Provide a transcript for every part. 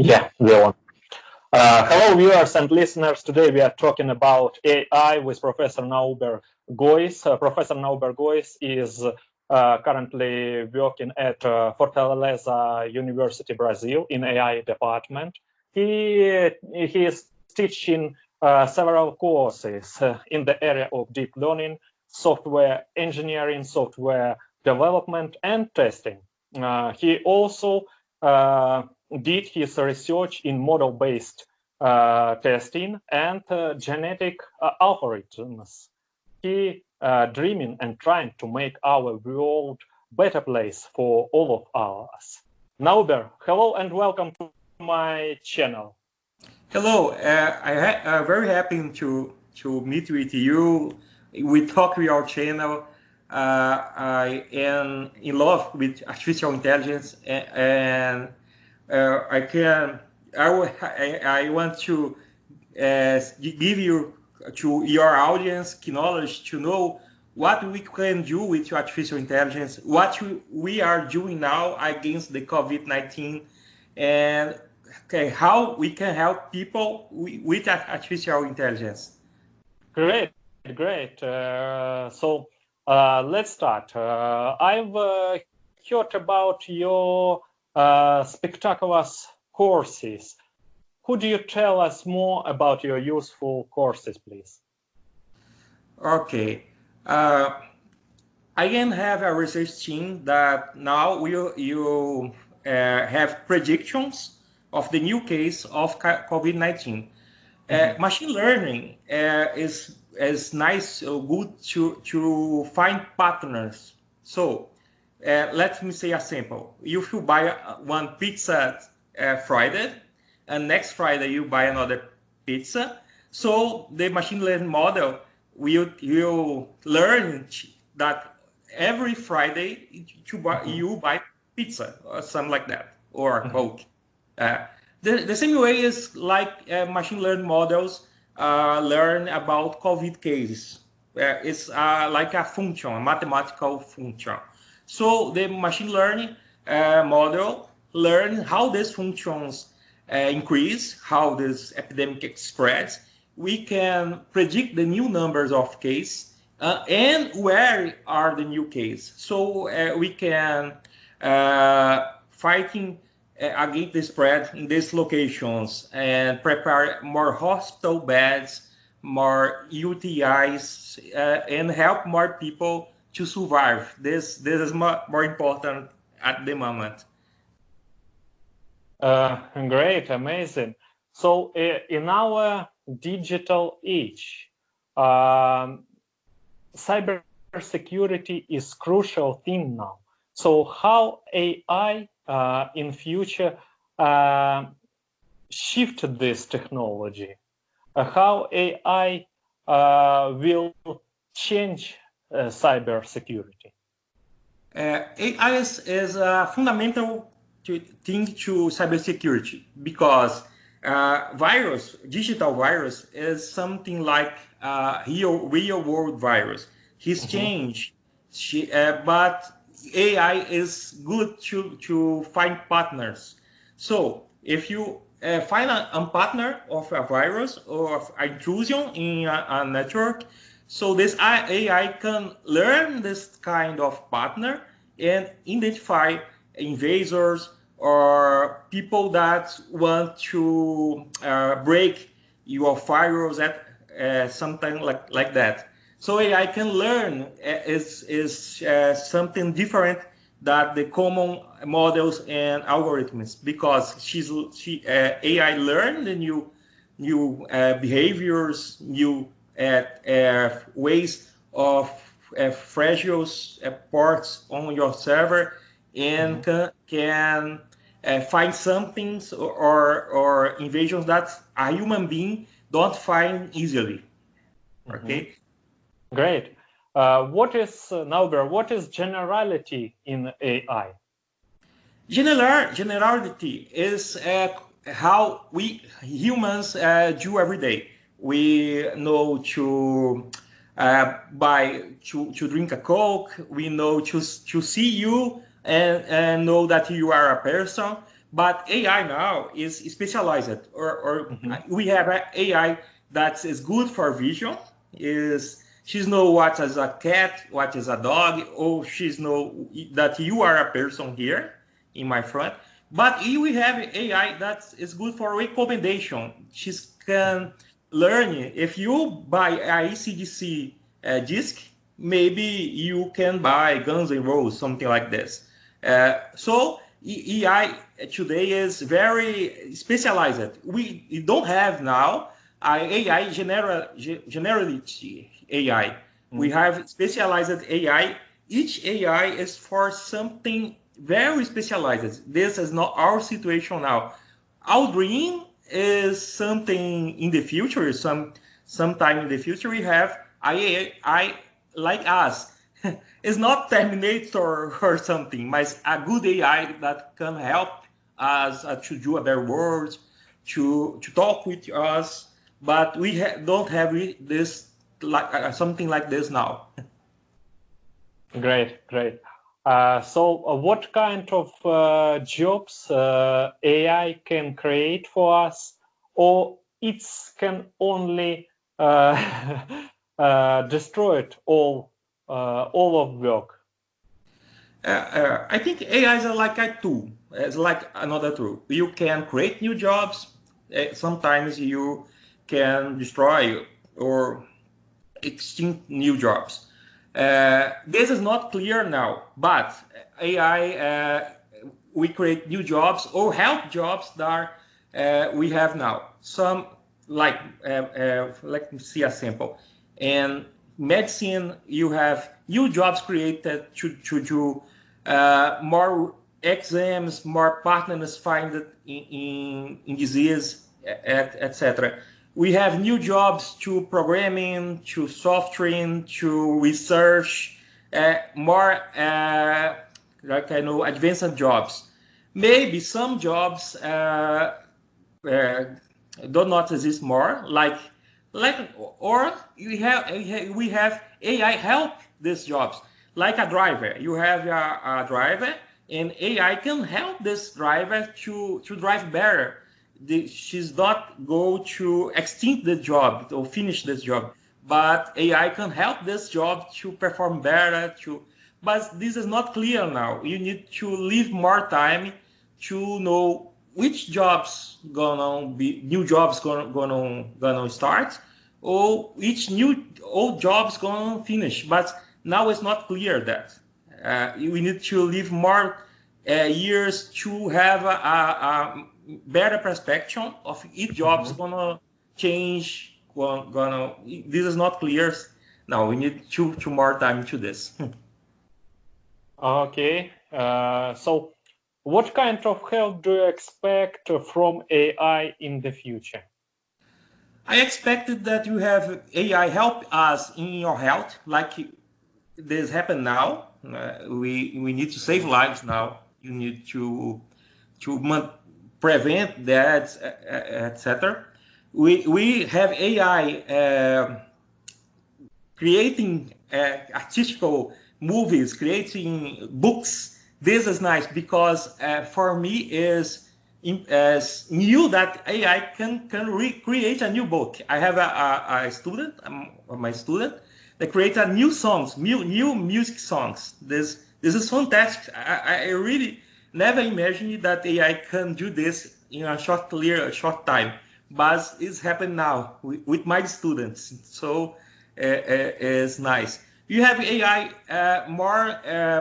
Yeah, go on. Hello, viewers and listeners. Today we are talking about AI with Professor Nauber Gois. Professor Nauber Gois is currently working at Fortaleza University Brazil in AI department. He is teaching several courses in the area of deep learning, software engineering, software development, and testing. He also did his research in model-based testing and genetic algorithms. He dreaming and trying to make our world better place for all of us. Nauber, hello and welcome to my channel. Hello, I'm very happy to meet with you. We talk with our channel. I am in love with artificial intelligence, and I want to give you to your audience knowledge to know what we can do with artificial intelligence, what we are doing now against the COVID-19, and how we can help people with artificial intelligence. Great. So let's start. I've heard about your spectacular courses. Could you tell us more about your useful courses, please? Okay. I can have a research team that now you have predictions of the new case of COVID-19. Machine learning is nice, good to find patterns. So let me say a sample. If you buy one pizza Friday, and next Friday you buy another pizza, so the machine learning model will learn that every Friday you buy pizza or something like that, or Coke. The same way is like machine learning models learn about COVID cases. It's like a function, a mathematical function. So the machine learning model learn how these functions increase, how this epidemic spreads. We can predict the new numbers of cases and where are the new cases. So we can fighting against the spread in these locations and prepare more hospital beds, more UTIs, and help more people to survive. This is more important at the moment. Great, amazing. So in our digital age, cybersecurity is crucial thing now. So how AI in future shift this technology? How AI will change cybersecurity? AI is a fundamental thing to cybersecurity because digital virus is something like real world virus. He's changed, but AI is good to find partners. So if you find a partner of a virus or of intrusion in a network, so this AI can learn this kind of partner and identify invaders or people that want to break your firewalls at something like that. So AI can learn is something different than the common models and algorithms because AI learn the new behaviors, new ways of fragile ports on your server, and can find something or invasions that a human being don't find easily. Okay. Great. What is Nauber? What is generality in AI? Generality is how we humans do every day. We know to drink a Coke. We know to see you and know that you are a person. But AI now is specialized, or we have a AI that is good for vision. She's know what is a cat, what is a dog, or she's know that you are a person here in my front. But we have AI that is good for recommendation. She can learn. If you buy a ECDC disc, maybe you can buy Guns N' Roses, something like this. So AI today is very specialized. We don't have now AI generality AI. We have specialized AI. Each AI is for something very specialized. This is not our situation now. Our dream is something in the future. Sometime in the future we have AI like us. It's not Terminator or something, but a good AI that can help us to do a better world, to talk with us. But we don't have this something like this now. Great. So what kind of jobs AI can create for us, or it can only destroy it all of work? I think AI is like a tool. It's like another tool. You can create new jobs. Sometimes you can destroy or extinct new jobs. This is not clear now, but AI, we create new jobs or help jobs that we have now. Some, like, let me see a sample. In medicine, you have new jobs created to do more exams, more partners find in disease, etc. We have new jobs to programming, to software, to research, more advanced jobs. Maybe some jobs do not exist more, or we have AI help these jobs, like a driver. You have a driver, and AI can help this driver to drive better. She's not go to extinct the job or finish this job, but AI can help this job to perform better. But this is not clear now. You need to leave more time to know which jobs new jobs gonna start, or which new old jobs gonna finish. But now it's not clear that we need to leave more years to have a better perspective of each job's gonna change. This is not clear. Now we need two more time to this. Okay. So what kind of help do you expect from AI in the future? I expected that you have AI help us in your health, like this happen now. We need to save lives now. You need to prevent that, etc. We have AI creating artistical movies, creating books. This is nice because for me is new that AI can recreate a new book. I have a student, my student, that create a new songs, new music songs. This is fantastic. I really never imagined that AI can do this in a short time, but it's happened now with my students. So it's nice. You have AI more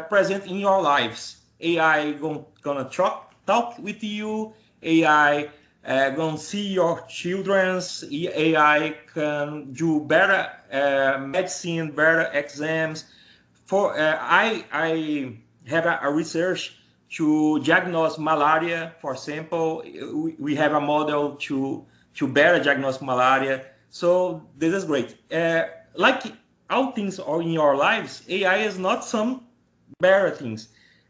present in your lives. AI gonna talk with you. AI gonna see your children's. AI can do better medicine, better exams. For I have a research to diagnose malaria, for example. We have a model to better diagnose malaria. So this is great. Like all things are in your lives, AI is not some better things.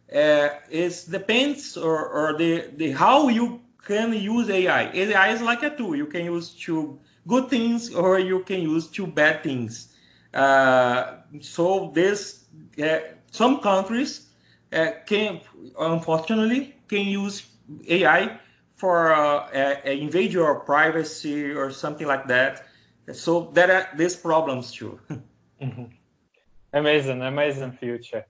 It depends or the how you can use AI. AI is like a tool. You can use to good things or you can use to bad things. So some countries unfortunately can use AI for invade your privacy or something like that. So there are these problems too. Amazing future.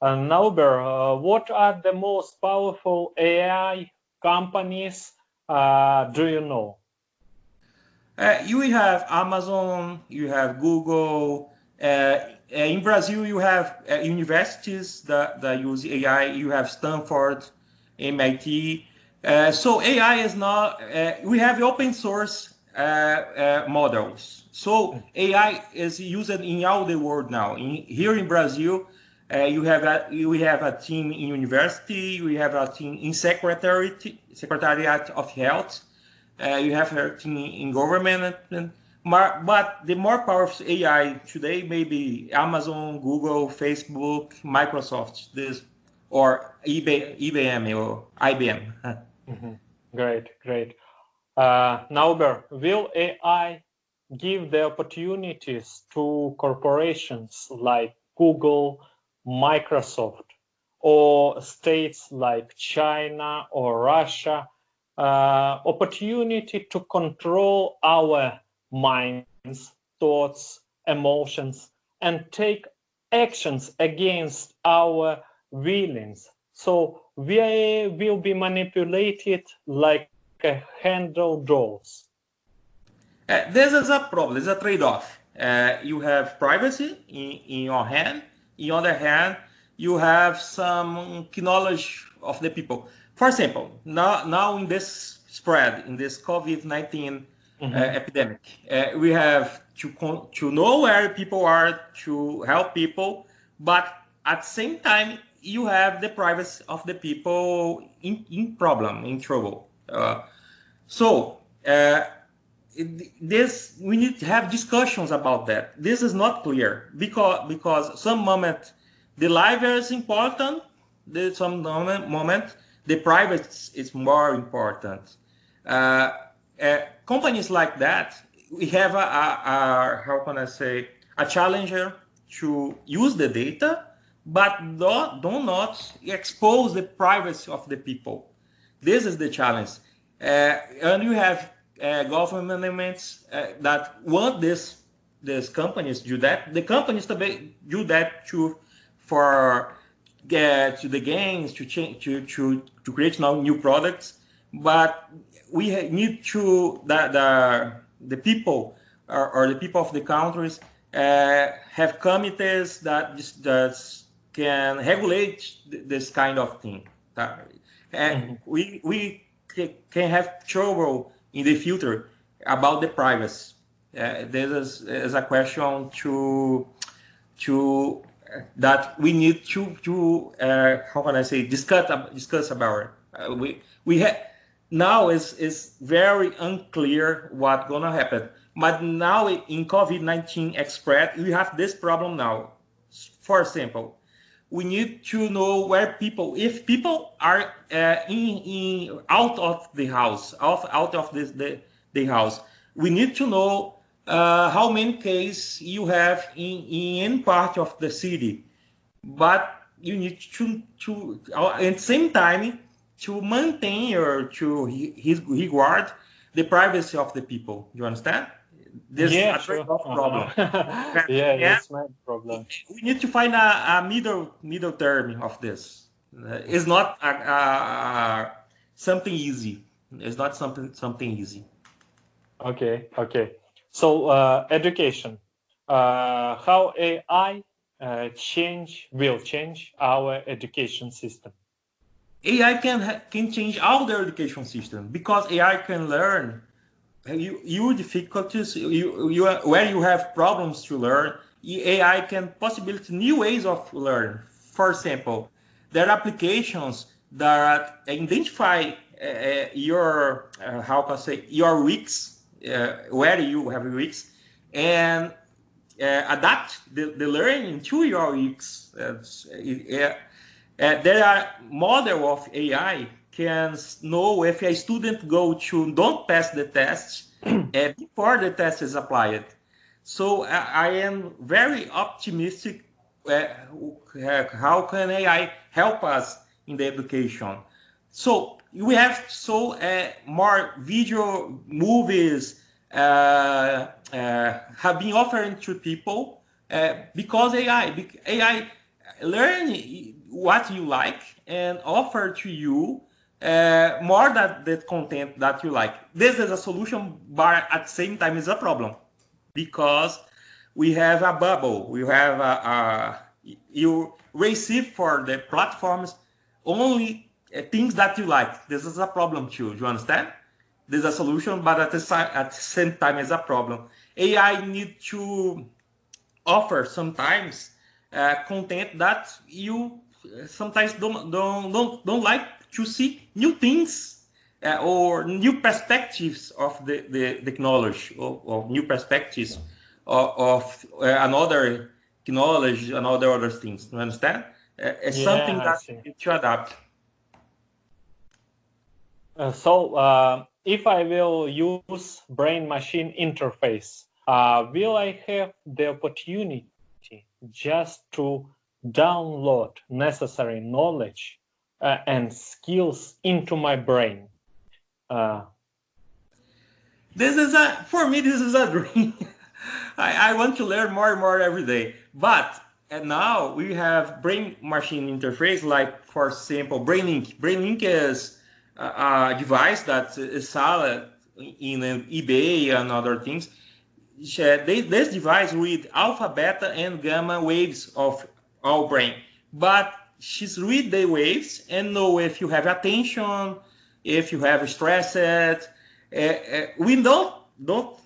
Nauber, what are the most powerful AI companies do you know? You have Amazon, you have Google. In Brazil, you have universities that use AI. You have Stanford, MIT. So AI is not. We have open source models. So AI is used in all the world now. Here in Brazil, we have a team in university. We have a team in Secretariat of Health. You have a team in government, but the more powerful AI today may be Amazon, Google, Facebook, Microsoft, or IBM or IBM. Great. Nauber, will AI give the opportunities to corporations like Google, Microsoft, or states like China or Russia opportunity to control our minds, thoughts, emotions, and take actions against our willings? So we will be manipulated like handle dolls. This is a problem. It's a trade-off. You have privacy in your hand. In the other hand, you have some knowledge of the people. For example, now in this spread, in this COVID-19 epidemic, we have to know where people are to help people, but at the same time, you have the privacy of the people in trouble. We need to have discussions about that. This is not clear because some moment the life is important, some moment the privacy is more important. Companies like that, we have a challenger to use the data, but do not expose the privacy of the people. This is the challenge. And you have governments that want these companies do that. The companies do that to the gains, to create now new products. But we need to the people or the people of the countries have committees that can regulate this kind of thing. We can have trouble in the future about the privacy. This is a question that we need to discuss about. Now is very unclear what's gonna happen. But now in COVID-19 spread, we have this problem now. For example, we need to know if people are out of the house, out of the house. We need to know how many cases you have in any part of the city. But you need to at the same time to maintain or to regard the privacy of the people. You understand? This is a trade-off problem. It's my problem. We need to find a middle term of this. It's not something easy. It's not something easy. Okay. So education. How AI will change our education system? AI can change all the education system because AI can learn your difficulties, where you have problems to learn. AI can possibility new ways of learn. For example, there are applications that identify your your weaks, where you have weaks, and adapt the learning to your weaks. There are model of AI can know if a student don't pass the test before the test is applied. So I am very optimistic. How can AI help us in the education? So we have more video movies have been offered to people because AI learn what you like and offer to you more than the content that you like. This is a solution, but at the same time is a problem because we have a bubble. We have you receive for the platforms only things that you like. This is a problem too. Do you understand? There's a solution, but at the same time is a problem. AI need to offer sometimes content that you sometimes don't like to see new things or new perspectives of the technology or new perspectives of another knowledge and other things. You understand? It's something that you should adapt. So if I will use brain-machine interface, will I have the opportunity just to download necessary knowledge and skills into my brain? For me, this is a dream. I want to learn more and more every day. But now we have brain-machine interface, like, for example, BrainLink. BrainLink is a device that is sold in eBay and other things. This device reads alpha, beta, and gamma waves of our brain. But she's read the waves and know if you have attention, if you have stressed. We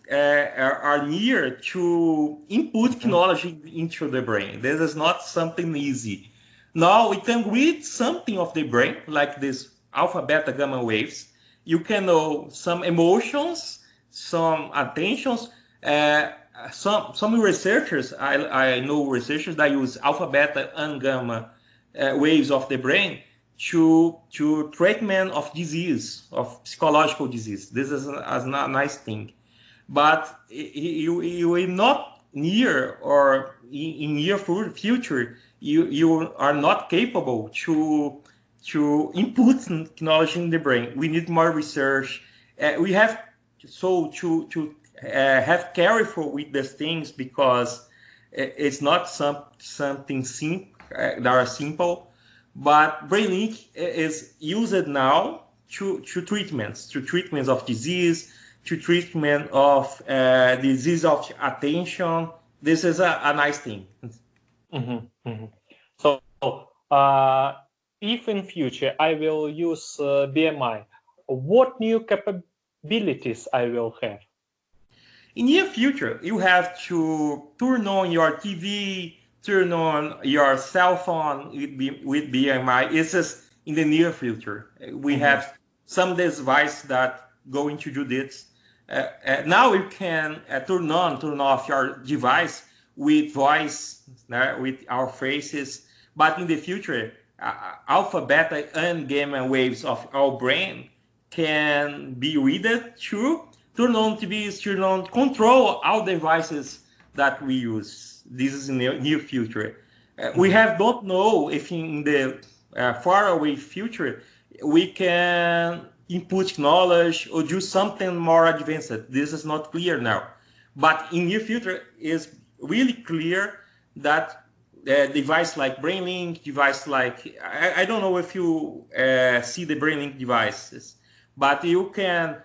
are near to input technology into the brain. This is not something easy. Now we can read something of the brain, like this alpha, beta, gamma waves. You can know some emotions, some attentions. Some researchers, I know researchers that use alpha, beta, and gamma waves of the brain to treatment of disease, of psychological disease. This is a nice thing. But you will not near or in near future, you are not capable to input technology in the brain. We need more research. We have to have careful with these things because it's not something that are simple. But BrainLink is used now to treatments of disease, to treatment of disease of attention. This is a nice thing. Mm-hmm, mm-hmm. So if in future I will use BMI, what new capabilities I will have? In near future, you have to turn on your TV, turn on your cell phone with BMI. It's just in the near future. We have some device that going to do this. Now you can turn off your device with voice, with our faces. But in the future, alpha, beta, and gamma waves of our brain can be read through. Turn on TVs, turn on, control all devices that we use. This is in the near future. We don't know if in the far away future we can input knowledge or do something more advanced. This is not clear now. But in near future is really clear that device like BrainLink, device like, I don't know if you see the BrainLink devices, but you can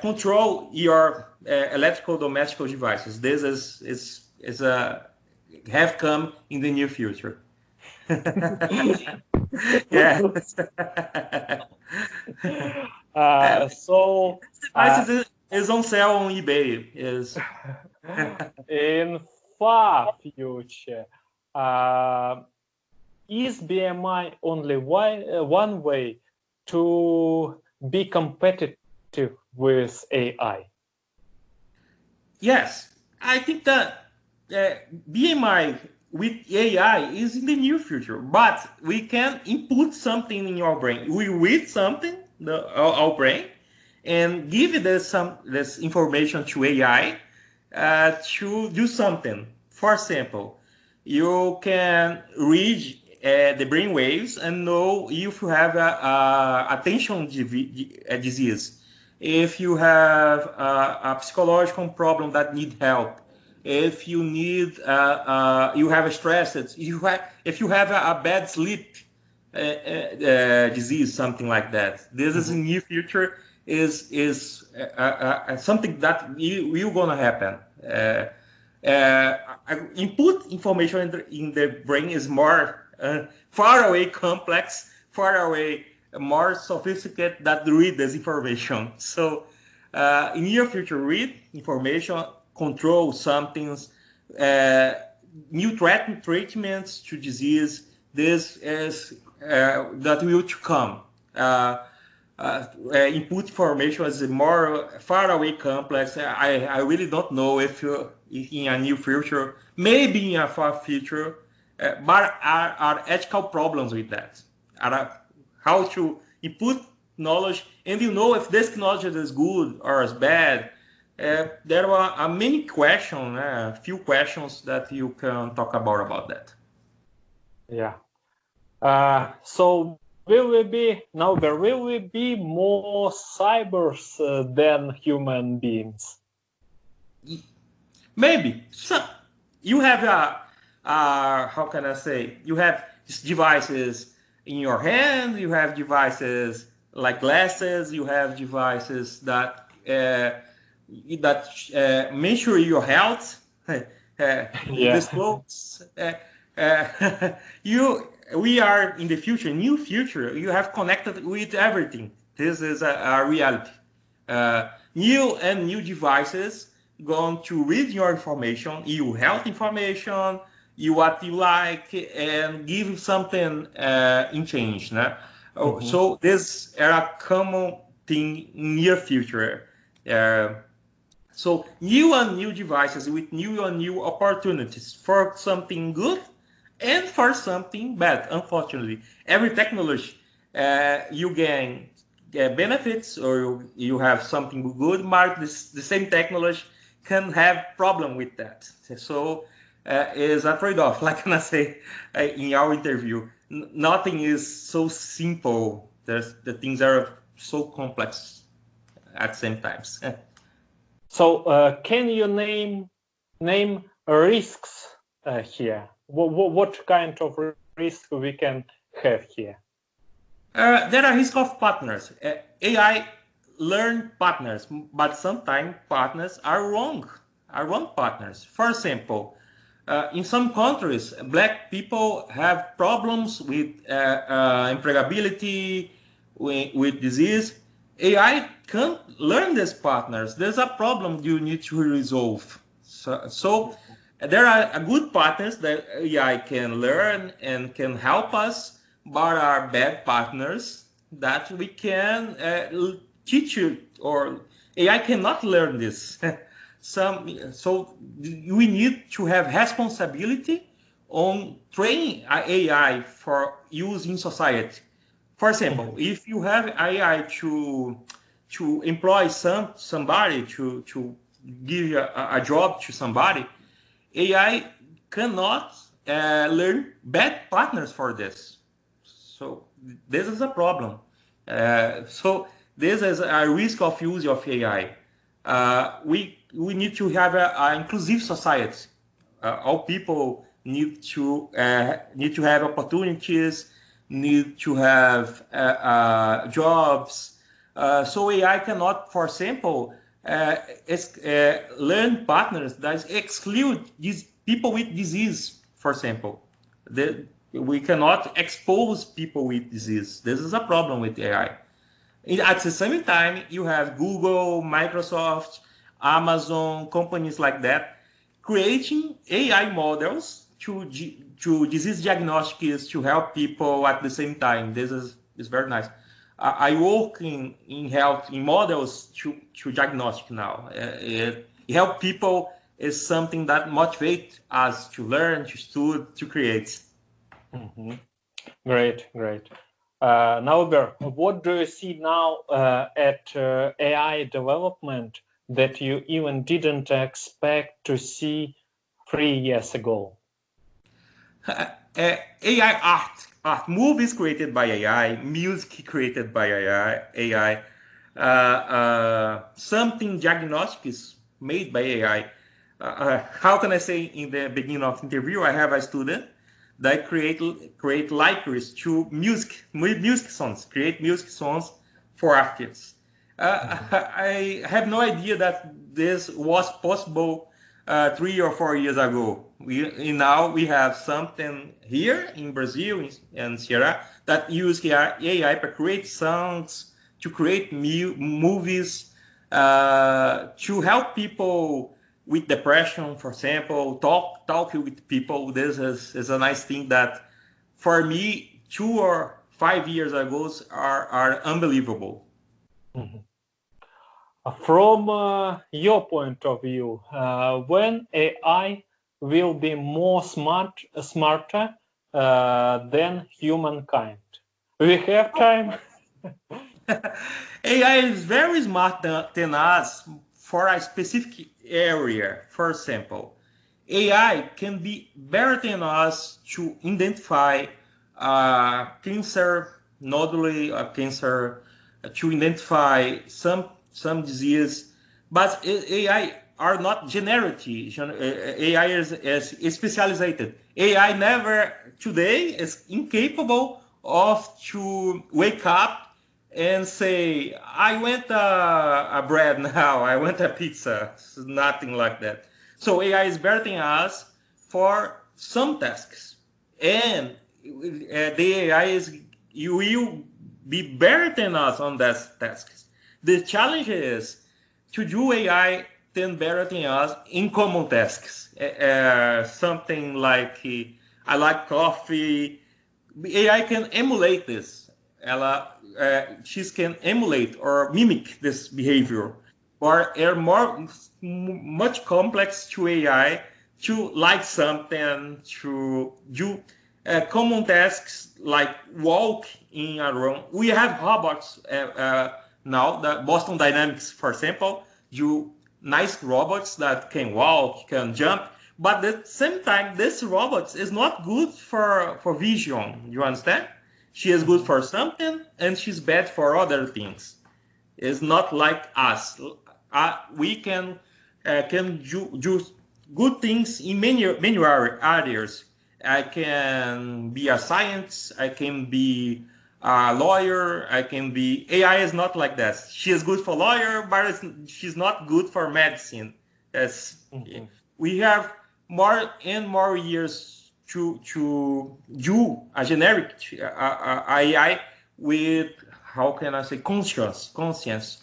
control your electrical domestic devices. This is have come in the near future. Yeah. So device is on sale on eBay. Is in far future, is BMI only one way to be competitive with AI? Yes, I think that BMI with AI is in the near future, but we can input something in your brain. We read something, our brain, and give this information to AI to do something. For example, you can read the brain waves and know if you have a attention disease, if you have a psychological problem that need help, if you need you have stress, if you have a bad sleep disease, something like that. This is in near future is something that will gonna happen. Input information in the brain is more far away complex, far away more sophisticated that read this information. So in near future, read information, control something, new treatments to disease. This is that will to come. Input information is more far away complex. I really don't know if in a near future, maybe in a far future, but are ethical problems with that. How to input knowledge and you know if this knowledge is good or is bad. There are many questions, few questions that you can talk about that. Yeah. So will we be more cybers than human beings? Maybe. So you have how can I say? You have devices in your hand. You have devices like glasses. You have devices that measure your health. These clothes. We are in the future, new future. You have connected with everything. This is a reality. New devices going to read your information, your health information, what you like, and give something in change. So this is a common thing in near future. So new devices with new opportunities for something good and for something bad. Unfortunately, every technology you gain benefits or you have something good, but the same technology can have problem with that. So is a trade-off. Like I say in our interview, nothing is so simple. The things are so complex at the same times. So can you name risks here? What kind of risk we can have here? There are risks of partners. AI learn partners, but sometimes partners are wrong partners. For example, in some countries, black people have problems with employability, with disease. AI can't learn these partners. There's a problem you need to resolve. So there are good partners that AI can learn and can help us, but are bad partners that we can teach you, or AI cannot learn this. So we need to have responsibility on training AI for use in society. For example, if you have AI to employ somebody, to give a job to somebody, AI cannot learn bad partners for this. So this is a problem. So this is a risk of use of AI. We need to have an inclusive society. All people need to have opportunities, need to have jobs. So AI cannot, for example, learn partners that exclude these people with disease, for example. We cannot expose people with disease. This is a problem with AI. At the same time, you have Google, Microsoft, Amazon, companies like that, creating AI models to disease diagnostics to help people at the same time. This is very nice. I work in health in models to diagnostic now. Help people is something that motivates us to learn, to study, to create. Great. Nauber, what do you see now at AI development that you even didn't expect to see 3 years ago? AI art, movies created by AI, music created by AI, something diagnostics made by AI. How can I say in the beginning of the interview, I have a student that create libraries to music songs, create music songs for artists. I have no idea that this was possible 3 or 4 years ago. Now we have something here in Brazil and Ceará that use AI to create songs, to create movies, to help people with depression, for example, talk with people. This is a nice thing that for me 2 or 5 years ago are unbelievable. Mm-hmm. From your point of view, when AI will be more smarter than humankind? We have time. AI is very smart than us for a specific area. For example, AI can be better than us to identify cancer, nodally cancer, to identify some disease, but AI are not generality. AI is specialized. AI never today is incapable of to wake up and say, I want a bread now, I want a pizza. It's nothing like that. So AI is better than us for some tasks. And the AI you will be better than us on those tasks. The challenge is to do AI then better than us in common tasks. Something like I like coffee. AI can emulate this. She can emulate or mimic this behavior, or are much complex to AI to like something, to do common tasks like walk in a room. We have robots now, the Boston Dynamics, for example, do nice robots that can walk, can jump, but at the same time, this robot is not good for vision. You understand? She is good for something, and she's bad for other things. It's not like us. We can do good things in many areas. I can be a science. I can be a lawyer. I can be. AI is not like that. She is good for lawyer, but she's not good for medicine. We have more and more years to do a generic AI with, how can I say, conscience.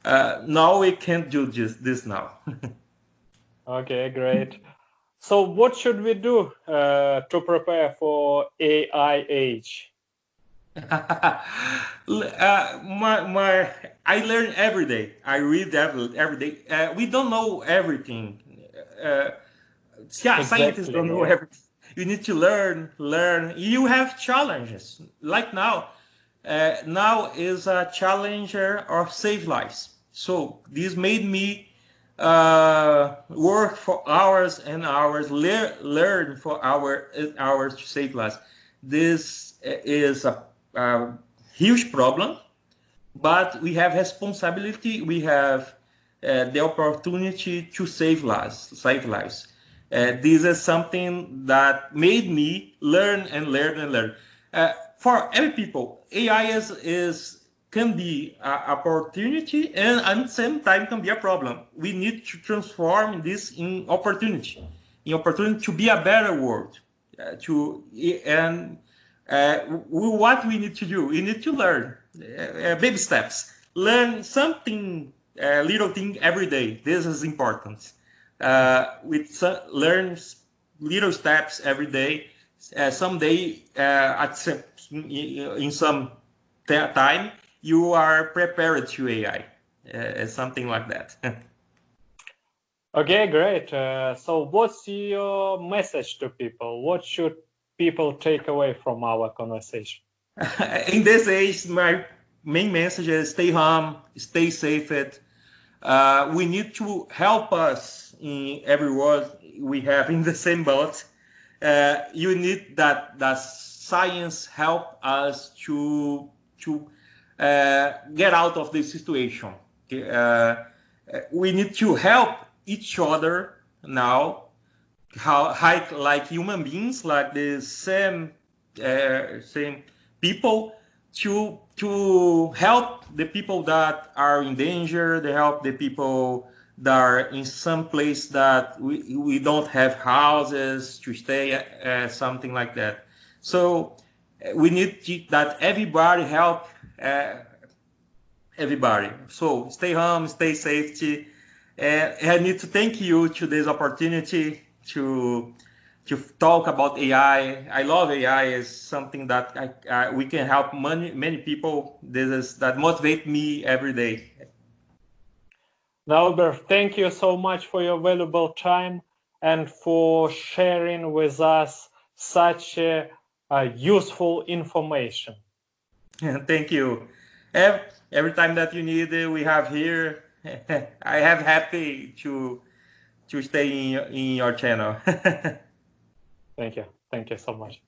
Now we can't do this now. Okay, great. So what should we do to prepare for AI age? I learn every day. I read every day. We don't know everything. Scientists don't know everything. You need to learn. You have challenges. Like now is a challenger of save lives. So this made me work for hours and hours, learn for hours to save lives. This is a huge problem, but we have responsibility. We have the opportunity to save lives. This is something that made me learn and learn. For every people, AI can be an opportunity and at the same time can be a problem. We need to transform this in opportunity to be a better world. What we need to do, we need to learn baby steps. Learn something, little thing every day. This is important. Learn little steps every day. Someday, in some time, you are prepared to AI. Something like that. Okay, great. So what's your message to people? What should people take away from our conversation? In this age, my main message is stay home, stay safe. We need to help us in every world we have in the same boat. you need that science help us to get out of this situation. Okay? We need to help each other now, like human beings, like the same people, to help the people that are in danger, to help the people that are in some place that we don't have houses to stay, something like that. So we need that everybody help everybody. So stay home, stay safety. I need to thank you to this opportunity to talk about AI. I love AI. It's something that we can help many people. That motivate me every day. Nauber, thank you so much for your valuable time and for sharing with us such useful information. Thank you. Every time that you need, we have here. I am happy to stay in your channel. Thank you so much.